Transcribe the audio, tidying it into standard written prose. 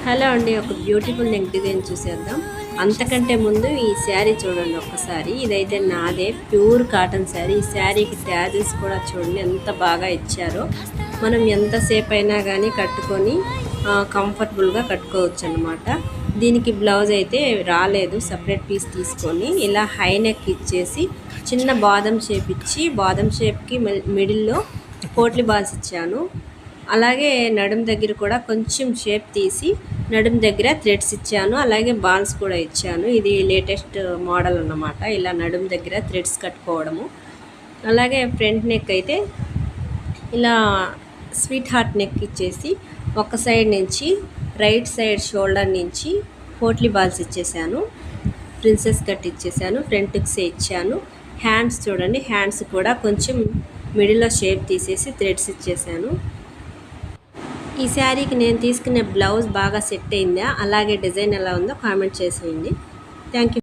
Hello అండి, ఒక beautiful neck design చూసేద్దాం. అంతకంటే ముందు ఈ శారీ చూడండి ఒక్కసారి. ఇదైతే నాదే ప్యూర్ కాటన్ శారీ. ఈ శారీకి ట్యాజిల్స్ కూడా చూడండి ఎంత బాగా ఇచ్చారో. మనం ఎంతసేపు అయినా కానీ కట్టుకొని కంఫర్టబుల్గా కట్టుకోవచ్చు అన్నమాట. దీనికి బ్లౌజ్ అయితే రాలేదు, సపరేట్ పీస్ తీసుకొని ఇలా హై నెక్ ఇచ్చేసి చిన్న బాదం షేప్ ఇచ్చి, బాదం షేప్కి మిడిల్లో పోట్లీ బాల్స్ ఇచ్చాను. అలాగే నడుం దగ్గర కూడా కొంచెం షేప్ తీసి నడుం దగ్గర థ్రెడ్స్ ఇచ్చాను. అలాగే బాల్స్ కూడా ఇచ్చాను. ఇది లేటెస్ట్ మోడల్ అన్నమాట, ఇలా నడుం దగ్గర థ్రెడ్స్ కట్టుకోవడము. అలాగే ఫ్రంట్ నెక్ అయితే ఇలా స్వీట్ హార్ట్ నెక్ ఇచ్చేసి ఒక సైడ్ నుంచి రైట్ సైడ్ షోల్డర్ నుంచి పోట్లీ బాల్స్ ఇచ్చేసాను. ప్రిన్సెస్ కట్ ఇచ్చేసాను, ఫ్రంట్కి ఇచ్చాను. హ్యాండ్స్ చూడండి, హ్యాండ్స్ కూడా కొంచెం మిడిల్లో షేప్ తీసేసి థ్రెడ్స్ ఇచ్చేసాను. ఈ శారీకి నేను తీసుకునే బ్లౌజ్ బాగా సెట్ అయిందా, అలాగే డిజైన్ ఎలా ఉందో కామెంట్ చేసేయండి. Thank you.